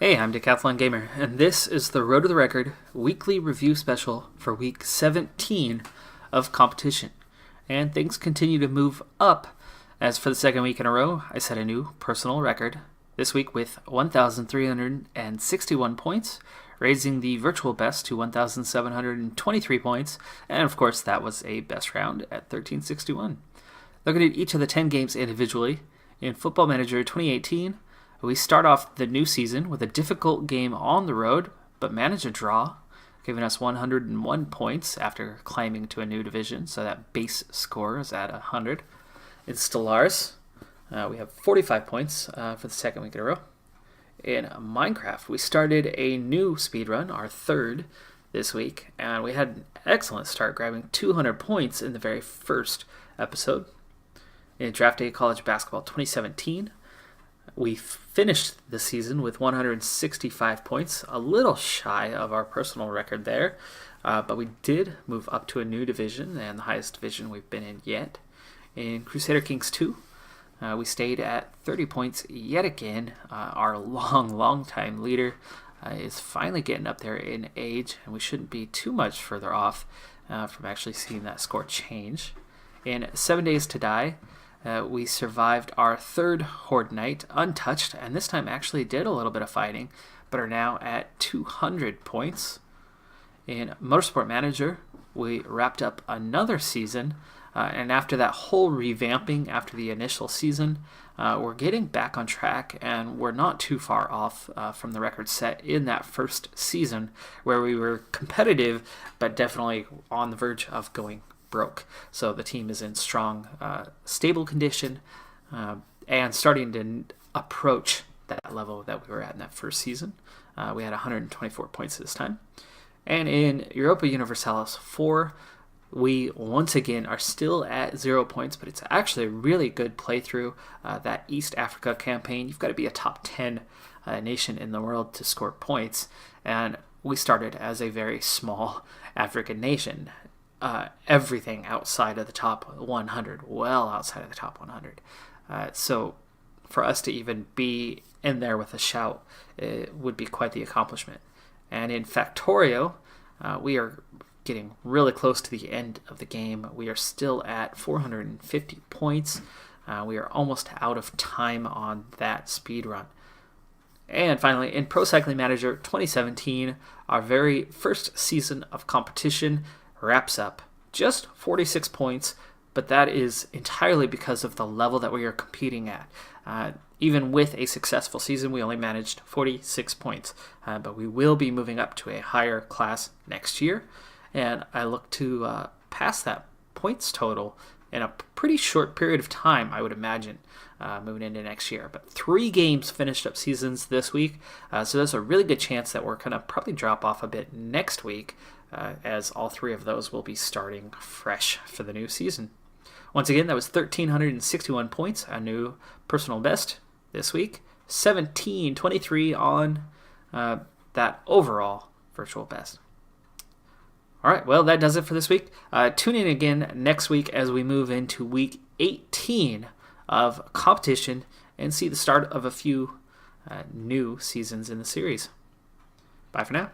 Hey, I'm Decathlon Gamer, and this is the Road to the Record weekly review special for week 17 of competition. And things continue to move up, as for the second week in a row, I set a new personal record this week with 1,361 points, raising the virtual best to 1,723 points, and of course that was a best round at 1,361. Looking at each of the 10 games individually, in Football Manager 2018, we start off the new season with a difficult game on the road, but manage a draw, giving us 101 points after climbing to a new division, so that base score is at 100. In Stellaris, we have 45 points for the second week in a row. In Minecraft, we started a new speedrun, our third this week, and we had an excellent start, grabbing 200 points in the very first episode. In Draft Day College Basketball 2017, we finished the season with 165 points, a little shy of our personal record there, but we did move up to a new division, and the highest division we've been in yet. In Crusader Kings 2, we stayed at 30 points yet again. Our long time leader is finally getting up there in age, and we shouldn't be too much further off from actually seeing that score change. In 7 Days to Die, we survived our third Horde Night untouched, and this time actually did a little bit of fighting, but are now at 200 points. In Motorsport Manager, we wrapped up another season, and after that whole revamping after the initial season, we're getting back on track, and we're not too far off from the record set in that first season, where we were competitive, but definitely on the verge of going broke. So the team is in strong, stable condition, and starting to approach that level that we were at in that first season. We had 124 points this time. And in Europa Universalis 4, we once again are still at 0 points, but it's actually a really good playthrough. That East Africa campaign, you've got to be a top 10 nation in the world to score points. And we started as a very small African nation. Everything outside of the top 100, well outside of the top 100. So for us to even be in there with a shout, it would be quite the accomplishment. And in Factorio, we are getting really close to the end of the game. We are still at 450 points. We are almost out of time on that speed run. And finally, in Pro Cycling Manager 2017, our very first season of competition wraps up. Just 46 points, but that is entirely because of the level that we are competing at. Even with a successful season, we only managed 46 points, but we will be moving up to a higher class next year, and I look to pass that points total in a pretty short period of time, I would imagine, moving into next year. But 3 games finished up seasons this week, so there's a really good chance that we're going to probably drop off a bit next week, as all 3 of those will be starting fresh for the new season. Once again, that was 1,361 points, a new personal best this week. 1,723 on that overall virtual best. All right, well, that does it for this week. Tune in again next week as we move into week 18 of competition and see the start of a few new seasons in the series. Bye for now.